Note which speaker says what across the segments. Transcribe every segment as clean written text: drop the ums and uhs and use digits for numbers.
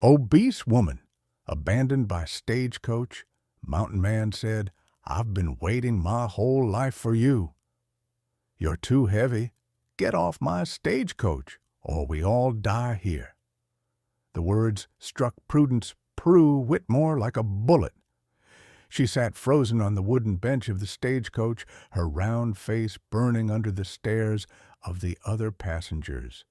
Speaker 1: Obese woman, abandoned by Stagecoach. Mountain man said, "I've been waiting my whole life for you. You're too heavy. Get off my stagecoach, or we all die here." The words struck Prudence Prue Whitmore like a bullet. She sat frozen on the wooden bench of the stagecoach, her round face burning under the stares of the other passengers.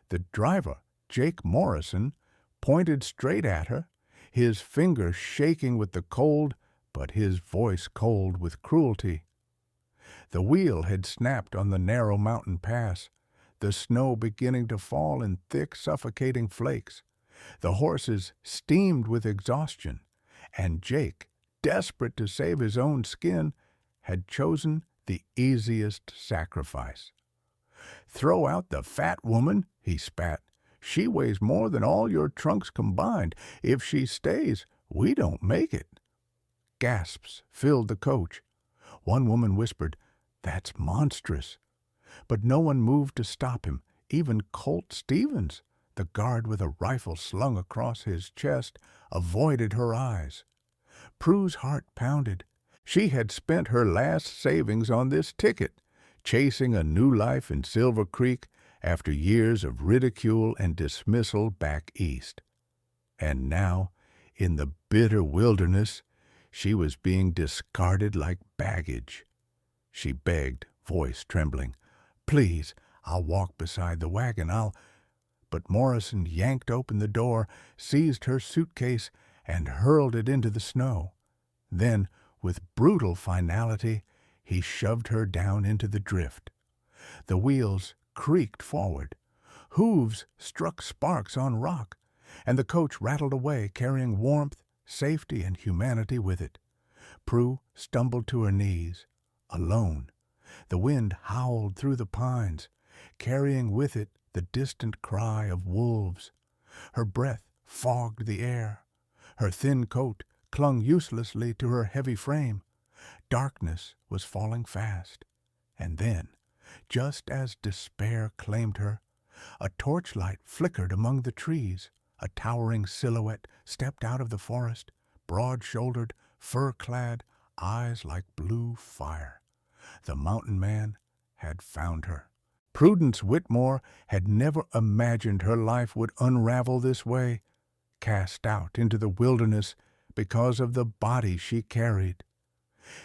Speaker 1: The driver, Jake Morrison, pointed straight at her, his fingers shaking with the cold, but his voice cold with cruelty. The wheel had snapped on the narrow mountain pass, the snow beginning to fall in thick, suffocating flakes. The horses steamed with exhaustion, and Jake, desperate to save his own skin, had chosen the easiest sacrifice. "Throw out the fat woman," he spat. "She weighs more than all your trunks combined. If she stays, we don't make it." Gasps filled the coach. One woman whispered, "That's monstrous." But no one moved to stop him. Even Colt Stevens, the guard with a rifle slung across his chest, avoided her eyes. Prue's heart pounded. She had spent her last savings on this ticket, chasing a new life in Silver Creek after years of ridicule and dismissal back east. And now, in the bitter wilderness, she was being discarded like baggage. She begged, voice trembling, "Please, I'll walk beside the wagon, But Morrison yanked open the door, seized her suitcase, and hurled it into the snow. Then, with brutal finality, he shoved her down into the drift. The wheels creaked forward. Hooves struck sparks on rock, and the coach rattled away, carrying warmth, safety, and humanity with it. Prue stumbled to her knees, alone. The wind howled through the pines, carrying with it the distant cry of wolves. Her breath fogged the air. Her thin coat clung uselessly to her heavy frame. Darkness was falling fast. And then, just as despair claimed her, a torchlight flickered among the trees. A towering silhouette stepped out of the forest, broad-shouldered, fur-clad, eyes like blue fire. The mountain man had found her. Prudence Whitmore had never imagined her life would unravel this way, cast out into the wilderness because of the body she carried.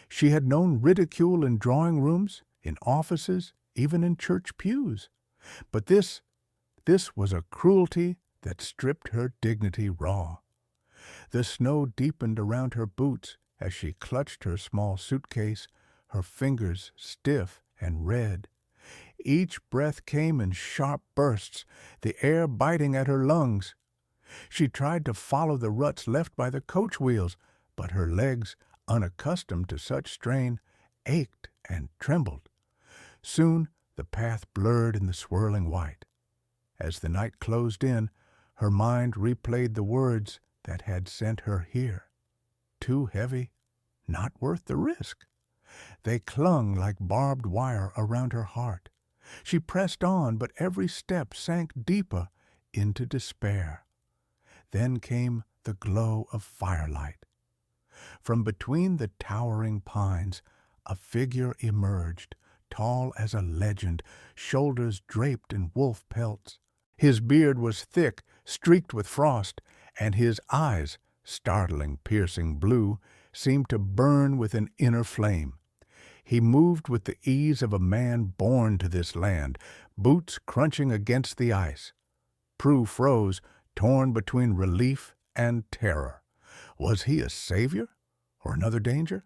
Speaker 1: She had known ridicule in drawing rooms, in offices, even in church pews. But this was a cruelty that stripped her dignity raw. The snow deepened around her boots as she clutched her small suitcase, her fingers stiff and red. Each breath came in sharp bursts, the air biting at her lungs. She tried to follow the ruts left by the coach wheels, but her legs, unaccustomed to such strain, ached and trembled. Soon the path blurred in the swirling white. As the night closed in, her mind replayed the words that had sent her here. Too heavy, not worth the risk. They clung like barbed wire around her heart. She pressed on, but every step sank deeper into despair. Then came the glow of firelight. From between the towering pines, a figure emerged, tall as a legend, shoulders draped in wolf pelts. His beard was thick, streaked with frost, and his eyes, startling, piercing blue, seemed to burn with an inner flame. He moved with the ease of a man born to this land, boots crunching against the ice. Prue froze, torn between relief and terror. Was he a savior or another danger?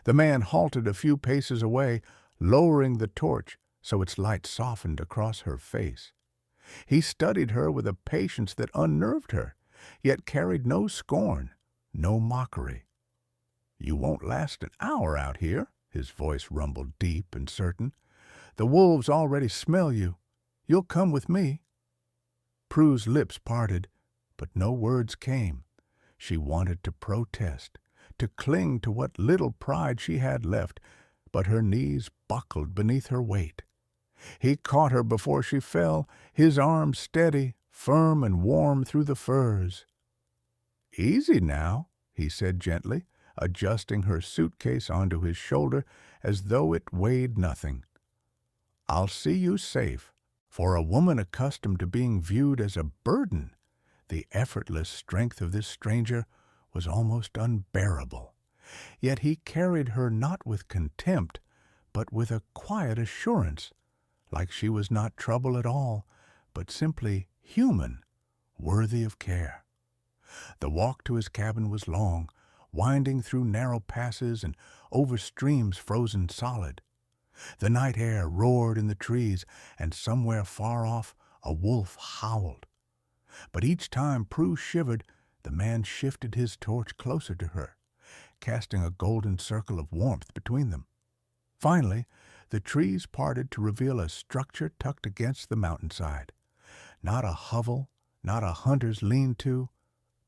Speaker 1: The man halted a few paces away, lowering the torch so its light softened across her face. He studied her with a patience that unnerved her, yet carried no scorn, no mockery. "You won't last an hour out here," his voice rumbled deep and certain. "The wolves already smell you. You'll come with me." Prue's lips parted, but no words came. She wanted to protest, to cling to what little pride she had left, but her knees buckled beneath her weight. He caught her before she fell, his arms steady, firm and warm through the firs. "Easy now," he said gently, adjusting her suitcase onto his shoulder as though it weighed nothing. "I'll see you safe." For a woman accustomed to being viewed as a burden, the effortless strength of this stranger was almost unbearable. Yet he carried her not with contempt, but with a quiet assurance, like she was not trouble at all, but simply human, worthy of care. The walk to his cabin was long, winding through narrow passes and over streams frozen solid. The night air roared in the trees, and somewhere far off a wolf howled. But each time Prue shivered, the man shifted his torch closer to her, casting a golden circle of warmth between them. Finally, the trees parted to reveal a structure tucked against the mountainside. Not a hovel, not a hunter's lean-to,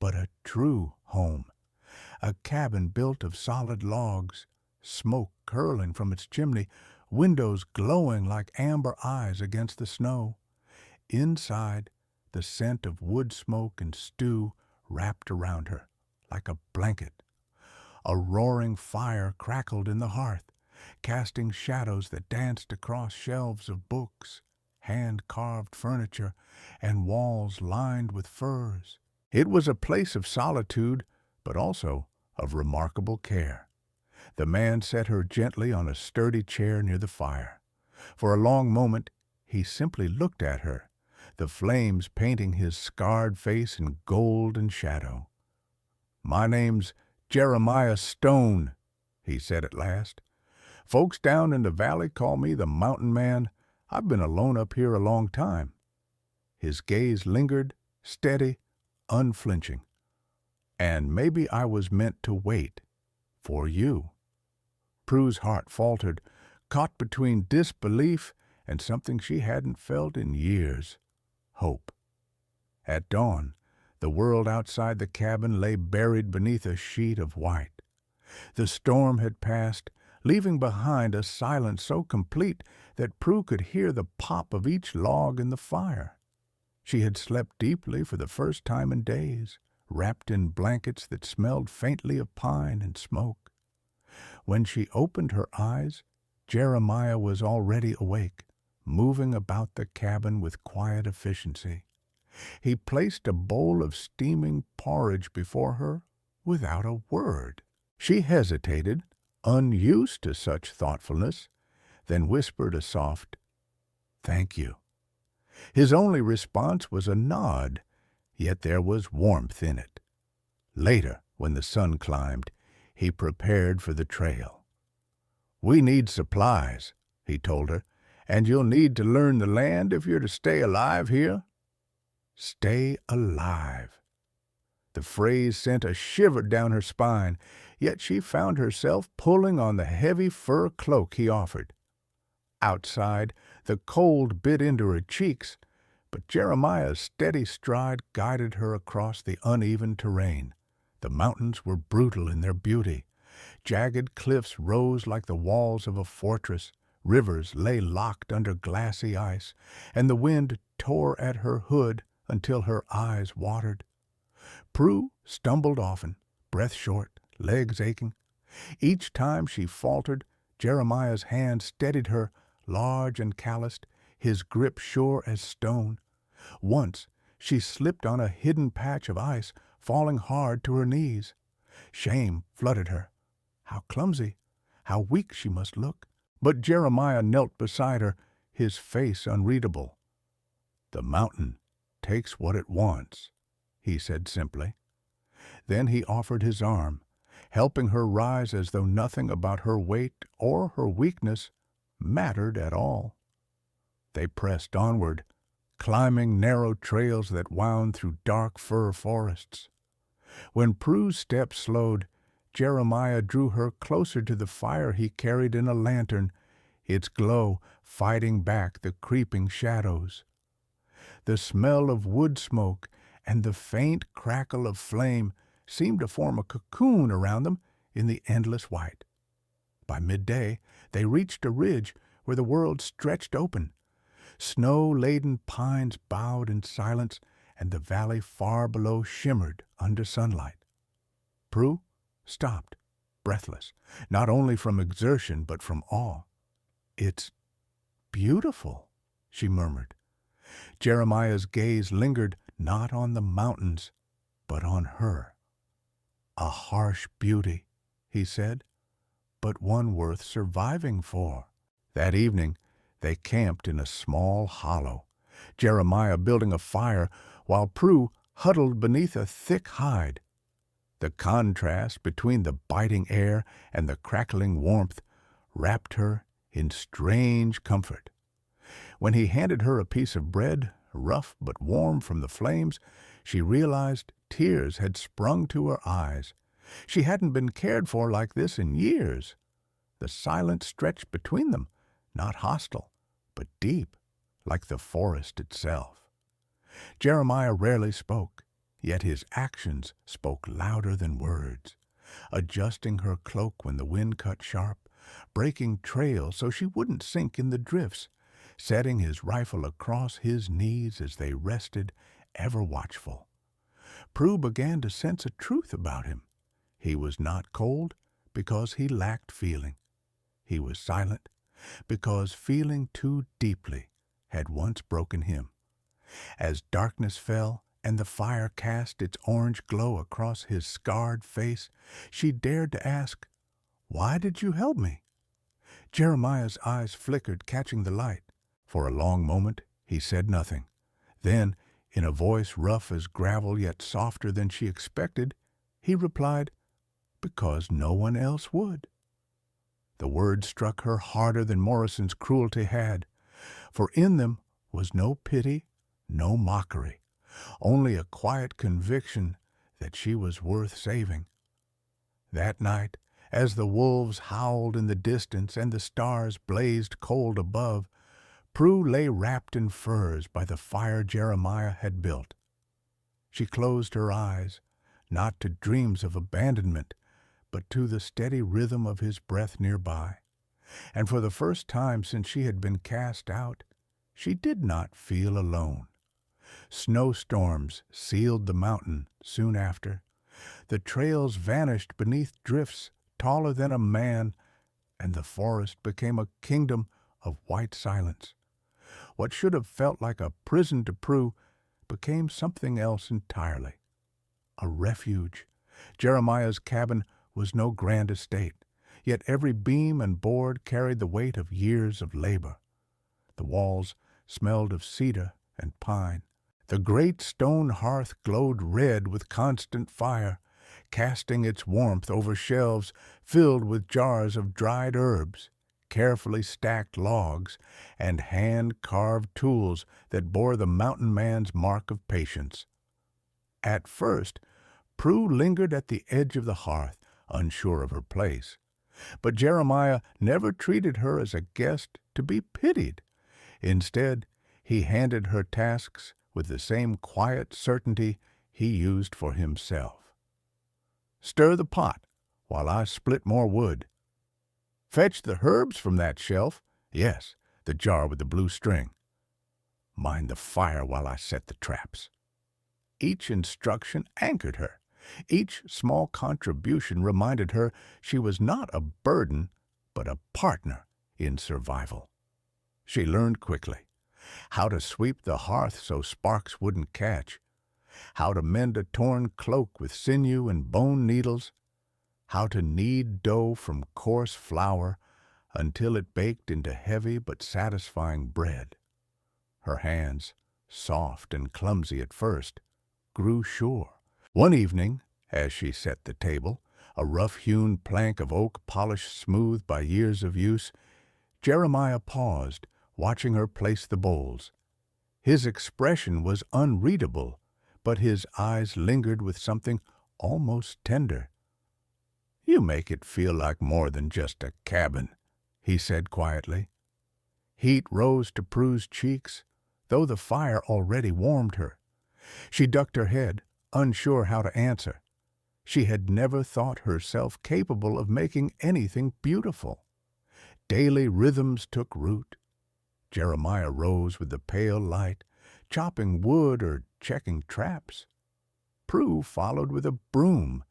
Speaker 1: but a true home. A cabin built of solid logs, smoke curling from its chimney, windows glowing like amber eyes against the snow. Inside, the scent of wood smoke and stew wrapped around her like a blanket. A roaring fire crackled in the hearth, casting shadows that danced across shelves of books, hand-carved furniture, and walls lined with furs. It was a place of solitude, but also of remarkable care. The man set her gently on a sturdy chair near the fire. For a long moment, he simply looked at her, the flames painting his scarred face in gold and shadow. "My name's Jeremiah Stone," he said at last. "Folks down in the valley call me the Mountain Man. I've been alone up here a long time." His gaze lingered, steady, unflinching. "And maybe I was meant to wait for you." Prue's heart faltered, caught between disbelief and something she hadn't felt in years, hope. At dawn, the world outside the cabin lay buried beneath a sheet of white. The storm had passed, leaving behind a silence so complete that Prue could hear the pop of each log in the fire. She had slept deeply for the first time in days, wrapped in blankets that smelled faintly of pine and smoke. When she opened her eyes, Jeremiah was already awake, moving about the cabin with quiet efficiency. He placed a bowl of steaming porridge before her without a word. She hesitated, unused to such thoughtfulness, then whispered a soft, "Thank you." His only response was a nod, yet there was warmth in it. Later, when the sun climbed, he prepared for the trail. "We need supplies," he told her, "and you'll need to learn the land if you're to stay alive here." Stay alive. The phrase sent a shiver down her spine, yet she found herself pulling on the heavy fur cloak he offered. Outside, the cold bit into her cheeks, but Jeremiah's steady stride guided her across the uneven terrain. The mountains were brutal in their beauty. Jagged cliffs rose like the walls of a fortress, rivers lay locked under glassy ice, and the wind tore at her hood until her eyes watered. Prue stumbled often, breath short, legs aching. Each time she faltered, Jeremiah's hand steadied her, large and calloused, his grip sure as stone. Once she slipped on a hidden patch of ice, falling hard to her knees. Shame flooded her. How clumsy, how weak she must look. But Jeremiah knelt beside her, his face unreadable. "The mountain takes what it wants," he said simply. Then he offered his arm, helping her rise as though nothing about her weight or her weakness mattered at all. They pressed onward, climbing narrow trails that wound through dark fir forests. When Prue's steps slowed, Jeremiah drew her closer to the fire he carried in a lantern, its glow fighting back the creeping shadows. The smell of wood smoke and the faint crackle of flame seemed to form a cocoon around them in the endless white. By midday, they reached a ridge where the world stretched open. Snow-laden pines bowed in silence, and the valley far below shimmered under sunlight. Prue stopped, breathless, not only from exertion but from awe. "It's beautiful," she murmured. Jeremiah's gaze lingered not on the mountains, but on her. "A harsh beauty," he said, "but one worth surviving for." That evening, they camped in a small hollow, Jeremiah building a fire while Prue huddled beneath a thick hide. The contrast between the biting air and the crackling warmth wrapped her in strange comfort. When he handed her a piece of bread, rough but warm from the flames, she realized tears had sprung to her eyes. She hadn't been cared for like this in years. The silence stretched between them, not hostile, but deep, like the forest itself. Jeremiah rarely spoke, yet his actions spoke louder than words, adjusting her cloak when the wind cut sharp, breaking trail so she wouldn't sink in the drifts, setting his rifle across his knees as they rested, ever watchful. Prue began to sense a truth about him. He was not cold because he lacked feeling. He was silent because feeling too deeply had once broken him. As darkness fell and the fire cast its orange glow across his scarred face, she dared to ask, "Why did you help me?" Jeremiah's eyes flickered, catching the light. For a long moment he said nothing. Then, in a voice rough as gravel yet softer than she expected, he replied, "Because no one else would." The words struck her harder than Morrison's cruelty had, for in them was no pity, no mockery, only a quiet conviction that she was worth saving. That night, as the wolves howled in the distance and the stars blazed cold above, Prue lay wrapped in furs by the fire Jeremiah had built. She closed her eyes, not to dreams of abandonment, but to the steady rhythm of his breath nearby. And for the first time since she had been cast out, she did not feel alone. Snowstorms sealed the mountain soon after. The trails vanished beneath drifts taller than a man, and the forest became a kingdom of white silence. What should have felt like a prison to Prue became something else entirely. A refuge. Jeremiah's cabin was no grand estate, yet every beam and board carried the weight of years of labor. The walls smelled of cedar and pine. The great stone hearth glowed red with constant fire, casting its warmth over shelves filled with jars of dried herbs, carefully stacked logs, and hand-carved tools that bore the mountain man's mark of patience. At first, Prue lingered at the edge of the hearth, unsure of her place. But Jeremiah never treated her as a guest to be pitied. Instead, he handed her tasks with the same quiet certainty he used for himself. "Stir the pot while I split more wood." "Fetch the herbs from that shelf." "Yes, the jar with the blue string." "Mind the fire while I set the traps." Each instruction anchored her. Each small contribution reminded her she was not a burden, but a partner in survival. She learned quickly how to sweep the hearth so sparks wouldn't catch, how to mend a torn cloak with sinew and bone needles, how to knead dough from coarse flour until it baked into heavy but satisfying bread. Her hands, soft and clumsy at first, grew sure. One evening, as she set the table, a rough-hewn plank of oak polished smooth by years of use, Jeremiah paused, watching her place the bowls. His expression was unreadable, but his eyes lingered with something almost tender. "You make it feel like more than just a cabin," he said quietly. Heat rose to Prue's cheeks, though the fire already warmed her. She ducked her head, unsure how to answer. She had never thought herself capable of making anything beautiful. Daily rhythms took root. Jeremiah rose with the pale light, chopping wood or checking traps. Prue followed with a broom,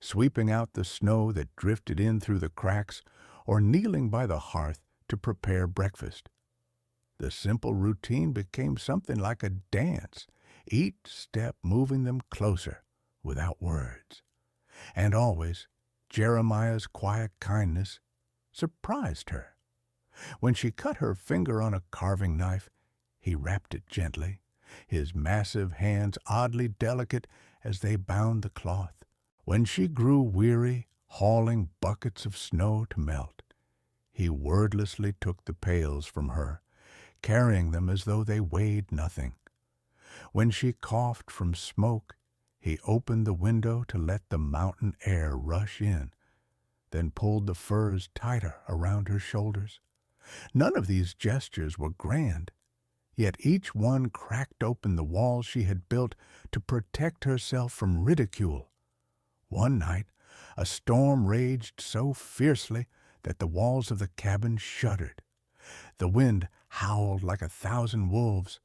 Speaker 1: sweeping out the snow that drifted in through the cracks or kneeling by the hearth to prepare breakfast. The simple routine became something like a dance, each step moving them closer without words. And always, Jeremiah's quiet kindness surprised her. When she cut her finger on a carving knife, he rapped it gently, his massive hands oddly delicate as they bound the cloth. When she grew weary, hauling buckets of snow to melt, he wordlessly took the pails from her, carrying them as though they weighed nothing. When she coughed from smoke, he opened the window to let the mountain air rush in, then pulled the furs tighter around her shoulders. None of these gestures were grand, yet each one cracked open the walls she had built to protect herself from ridicule. One night, a storm raged so fiercely that the walls of the cabin shuddered. The wind howled like 1,000 wolves.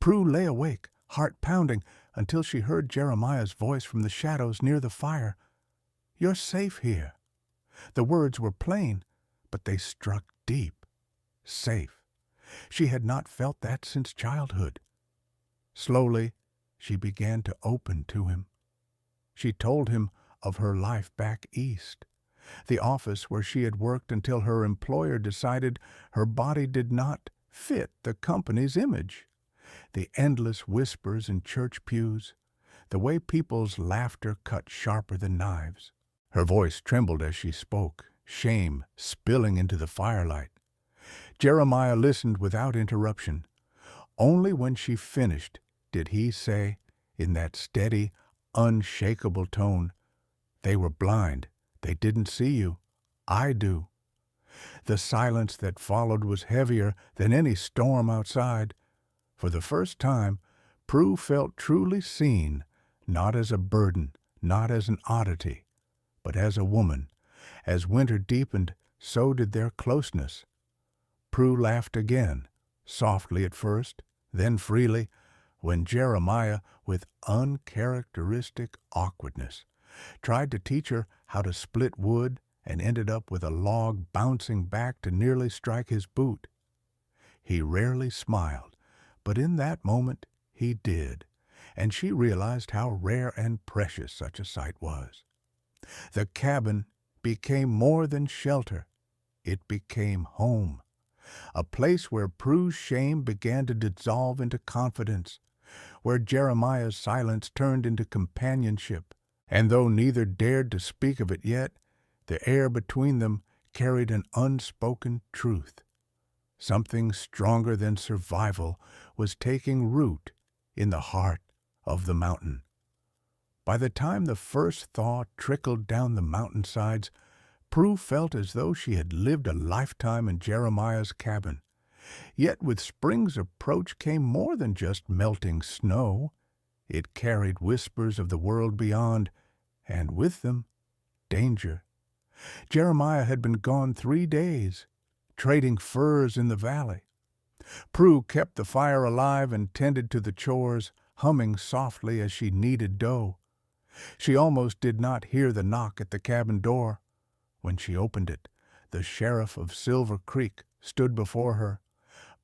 Speaker 1: Prue lay awake, heart pounding, until she heard Jeremiah's voice from the shadows near the fire. "You're safe here." The words were plain, but they struck deep. Safe. She had not felt that since childhood. Slowly, she began to open to him. She told him of her life back east, the office where she had worked until her employer decided her body did not fit the company's image, the endless whispers in church pews, the way people's laughter cut sharper than knives. Her voice trembled as she spoke, shame spilling into the firelight. Jeremiah listened without interruption. Only when she finished did he say, in that steady, unshakable tone, "They were blind. They didn't see you. I do." The silence that followed was heavier than any storm outside. For the first time, Prue felt truly seen, not as a burden, not as an oddity, but as a woman. As winter deepened, so did their closeness. Prue laughed again, softly at first, then freely, when Jeremiah, with uncharacteristic awkwardness, tried to teach her how to split wood and ended up with a log bouncing back to nearly strike his boot. He rarely smiled, but in that moment he did, and she realized how rare and precious such a sight was. The cabin became more than shelter. It became home, a place where Prue's shame began to dissolve into confidence, where Jeremiah's silence turned into companionship, and though neither dared to speak of it yet, the air between them carried an unspoken truth. Something stronger than survival was taking root in the heart of the mountain. By the time the first thaw trickled down the mountainsides, Prue felt as though she had lived a lifetime in Jeremiah's cabin. Yet with spring's approach came more than just melting snow. It carried whispers of the world beyond, and with them, danger. Jeremiah had been gone 3 days, trading furs in the valley. Prue kept the fire alive and tended to the chores, humming softly as she kneaded dough. She almost did not hear the knock at the cabin door. When she opened it, the sheriff of Silver Creek stood before her.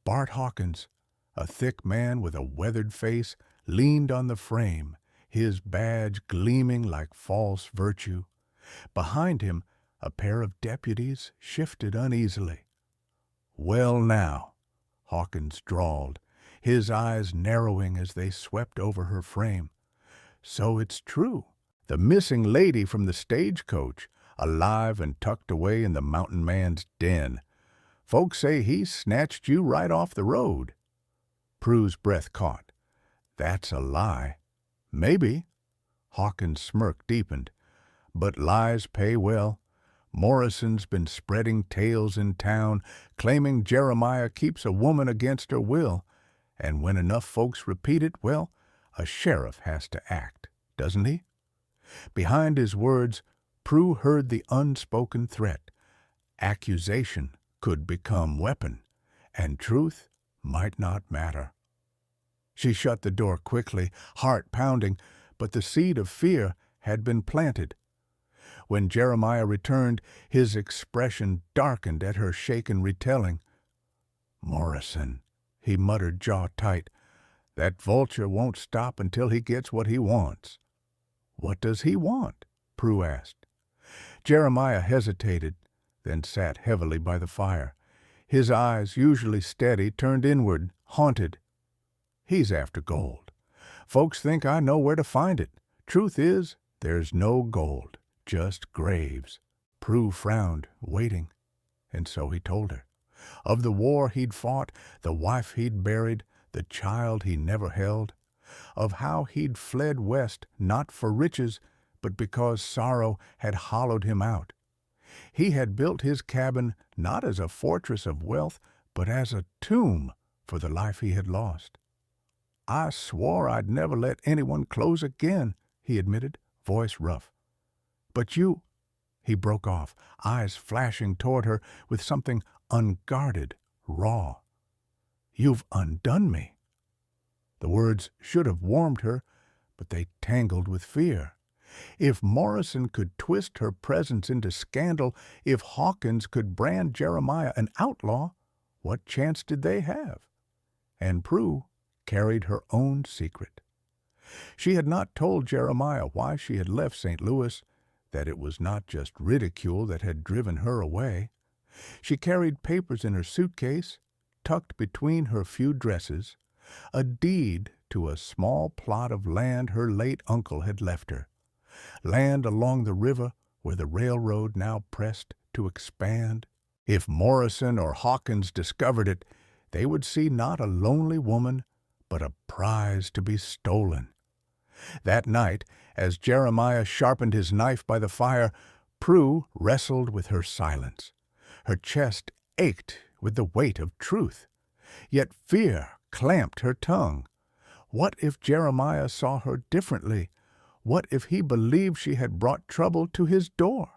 Speaker 1: Bart Hawkins, a thick man with a weathered face, leaned on the frame, his badge gleaming like false virtue. Behind him, a pair of deputies shifted uneasily. "Well now," Hawkins drawled, his eyes narrowing as they swept over her frame. "So it's true. The missing lady from the Stagecoach, alive and tucked away in the mountain man's den. Folks say he snatched you right off the road." Prue's breath caught. "That's a lie." "Maybe." Hawkins' smirk deepened. "But lies pay well. Morrison's been spreading tales in town, claiming Jeremiah keeps a woman against her will, and when enough folks repeat it, well, a sheriff has to act, doesn't he?" Behind his words, Prue heard the unspoken threat. Accusation could become weapon, and truth might not matter. She shut the door quickly, heart pounding, but the seed of fear had been planted. When Jeremiah returned, his expression darkened at her shaken retelling. "Morrison," he muttered, jaw tight, "that vulture won't stop until he gets what he wants." "What does he want?" Prue asked. Jeremiah hesitated, then sat heavily by the fire. His eyes, usually steady, turned inward, haunted. "He's after gold. Folks think I know where to find it. Truth is, there's no gold, just graves." Prue frowned, waiting, and so he told her. Of the war he'd fought, the wife he'd buried, the child he never held. Of how he'd fled west, not for riches, but because sorrow had hollowed him out. He had built his cabin not as a fortress of wealth, but as a tomb for the life he had lost. "I swore I'd never let anyone close again," he admitted, voice rough. "But you—" He broke off, eyes flashing toward her with something unguarded, raw. "You've undone me." The words should have warmed her, but they tangled with fear. If Morrison could twist her presence into scandal, if Hawkins could brand Jeremiah an outlaw, what chance did they have? And Prue carried her own secret. She had not told Jeremiah why she had left St. Louis, that it was not just ridicule that had driven her away. She carried papers in her suitcase, tucked between her few dresses, a deed to a small plot of land her late uncle had left her, land along the river where the railroad now pressed to expand. If Morrison or Hawkins discovered it, they would see not a lonely woman, but a prize to be stolen. That night, as Jeremiah sharpened his knife by the fire, Prue wrestled with her silence. Her chest ached with the weight of truth, yet fear clamped her tongue. What if Jeremiah saw her differently? What if he believed she had brought trouble to his door?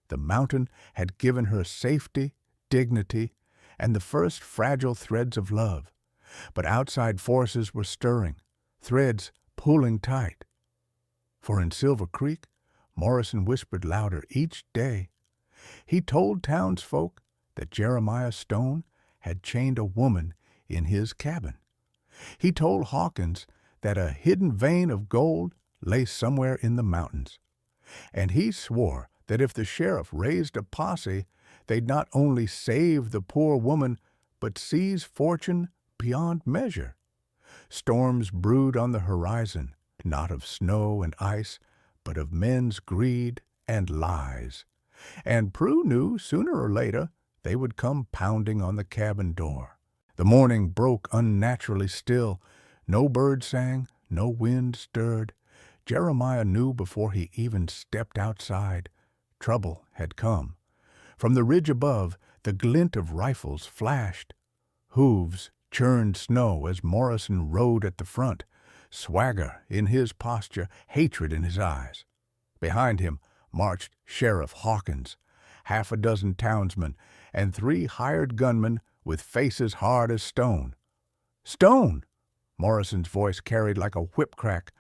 Speaker 1: The mountain had given her safety, dignity, and the first fragile threads of love. But outside forces were stirring, threads pulling tight. For in Silver Creek, Morrison whispered louder each day. He told townsfolk that Jeremiah Stone had chained a woman in his cabin. He told Hawkins that a hidden vein of gold lay somewhere in the mountains. And he swore that if the sheriff raised a posse, they'd not only save the poor woman, but seize fortune beyond measure. Storms brewed on the horizon, not of snow and ice, but of men's greed and lies. And Prue knew sooner or later they would come pounding on the cabin door. The morning broke unnaturally still. No bird sang, no wind stirred. Jeremiah knew before he even stepped outside. Trouble had come. From the ridge above, the glint of rifles flashed. Hooves churned snow as Morrison rode at the front, swagger in his posture, hatred in his eyes. Behind him marched Sheriff Hawkins, half a dozen townsmen, and 3 hired gunmen with faces hard as stone. "Stone!" Morrison's voice carried like a whip crack.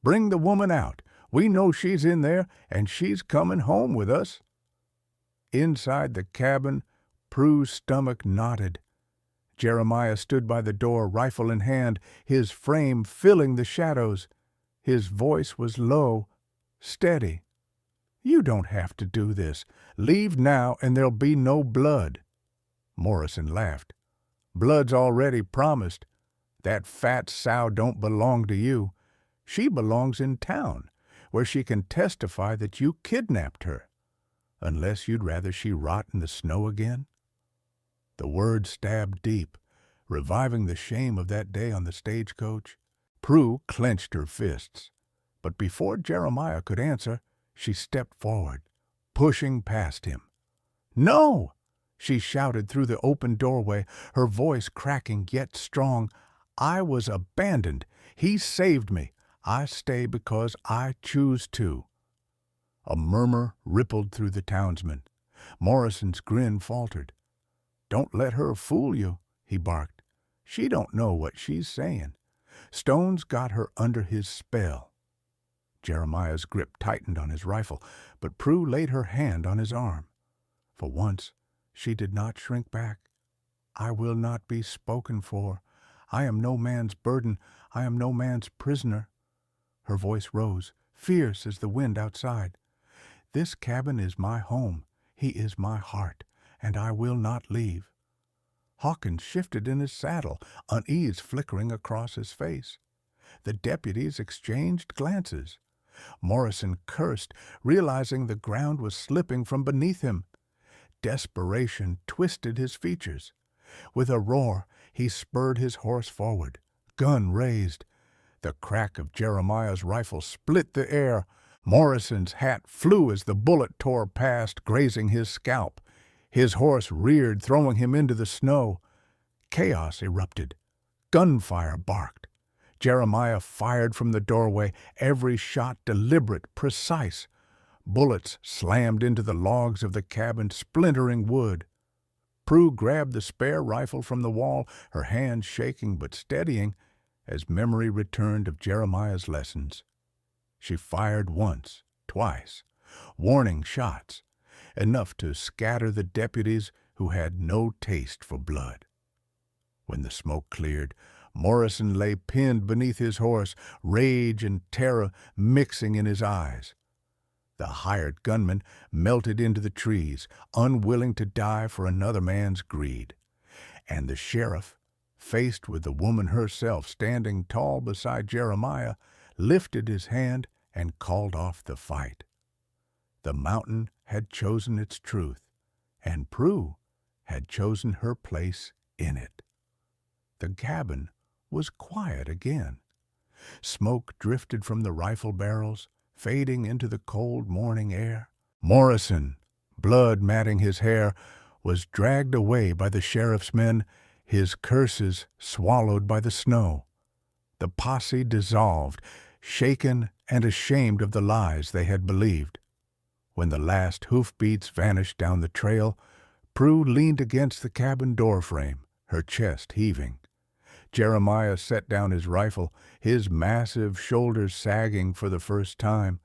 Speaker 1: "Bring the woman out. We know she's in there, and she's coming home with us." Inside the cabin, Prue's stomach knotted. Jeremiah stood by the door, rifle in hand, his frame filling the shadows. His voice was low, steady. "You don't have to do this. Leave now, and there'll be no blood." Morrison laughed. "Blood's already promised. That fat sow don't belong to you. She belongs in town, where she can testify that you kidnapped her. Unless you'd rather she rot in the snow again?" The word stabbed deep, reviving the shame of that day on the stagecoach. Prue clenched her fists. But before Jeremiah could answer, she stepped forward, pushing past him. "No!" she shouted through the open doorway, her voice cracking yet strong. "I was abandoned. He saved me. I stay because I choose to." A murmur rippled through the townsmen. Morrison's grin faltered. "Don't let her fool you," he barked. "She don't know what she's saying. Stones got her under his spell. Jeremiah's grip tightened on his rifle, but Prue laid her hand on his arm. For once, she did not shrink back. I will not be spoken for. I am no man's burden. I am no man's prisoner. Her voice rose, fierce as the wind outside. This cabin is my home. He is my heart, and I will not leave. Hawkins shifted in his saddle, unease flickering across his face. The deputies exchanged glances. Morrison cursed, realizing the ground was slipping from beneath him. Desperation twisted his features. With a roar, he spurred his horse forward, gun raised. The crack of Jeremiah's rifle split the air. Morrison's hat flew as the bullet tore past, grazing his scalp. His horse reared, throwing him into the snow. Chaos erupted. Gunfire barked. Jeremiah fired from the doorway, every shot deliberate, precise. Bullets slammed into the logs of the cabin, splintering wood. Prue grabbed the spare rifle from the wall, her hand shaking but steadying, as memory returned of Jeremiah's lessons. She fired once, twice, warning shots, enough to scatter the deputies who had no taste for blood. When the smoke cleared, Morrison lay pinned beneath his horse, rage and terror mixing in his eyes. The hired gunman melted into the trees, unwilling to die for another man's greed. And the sheriff, faced with the woman herself standing tall beside Jeremiah, lifted his hand and called off the fight. The mountain had chosen its truth, and Prue had chosen her place in it. The cabin was quiet again. Smoke drifted from the rifle barrels, fading into the cold morning air. Morrison, blood matting his hair, was dragged away by the sheriff's men, his curses swallowed by the snow. The posse dissolved, shaken and ashamed of the lies they had believed. When the last hoofbeats vanished down the trail, Prue leaned against the cabin doorframe, her chest heaving. Jeremiah set down his rifle, his massive shoulders sagging for the first time.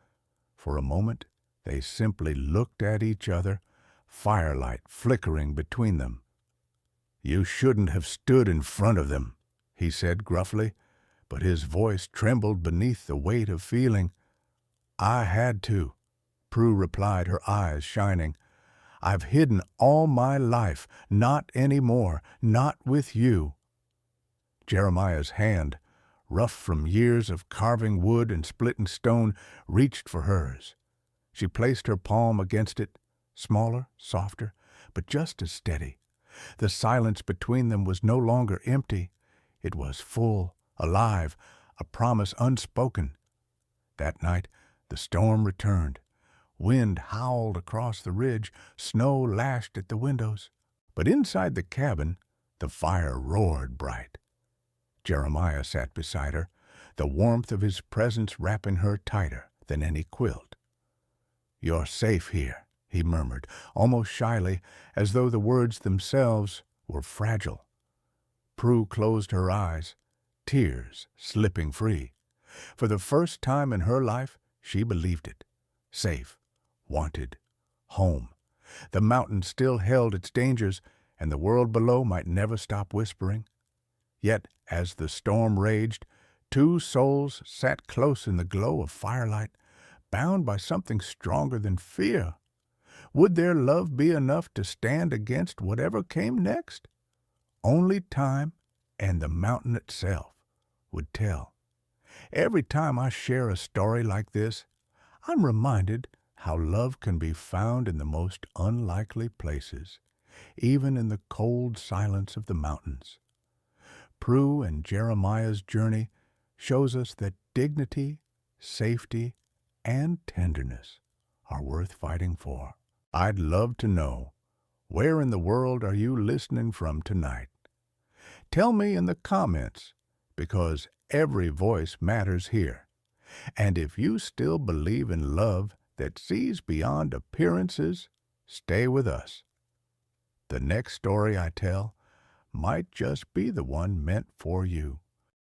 Speaker 1: For a moment, they simply looked at each other, firelight flickering between them. "You shouldn't have stood in front of them," he said gruffly, but his voice trembled beneath the weight of feeling. "I had to," Prue replied, her eyes shining. "I've hidden all my life, not anymore, not with you." Jeremiah's hand, rough from years of carving wood and splitting stone, reached for hers. She placed her palm against it, smaller, softer, but just as steady. The silence between them was no longer empty. It was full, alive, a promise unspoken. That night, the storm returned. Wind howled across the ridge, snow lashed at the windows. But inside the cabin, the fire roared bright. Jeremiah sat beside her, the warmth of his presence wrapping her tighter than any quilt. "You're safe here," he murmured, almost shyly, as though the words themselves were fragile. Prue closed her eyes, tears slipping free. For the first time in her life, she believed it. Safe, wanted, home. The mountain still held its dangers, and the world below might never stop whispering. Yet, as the storm raged, two souls sat close in the glow of firelight, bound by something stronger than fear. Would their love be enough to stand against whatever came next? Only time and the mountain itself would tell. Every time I share a story like this, I'm reminded how love can be found in the most unlikely places, even in the cold silence of the mountains. Prue and Jeremiah's journey shows us that dignity, safety, and tenderness are worth fighting for. I'd love to know, where in the world are you listening from tonight? Tell me in the comments, because every voice matters here. And if you still believe in love that sees beyond appearances, stay with us. The next story I tell might just be the one meant for you.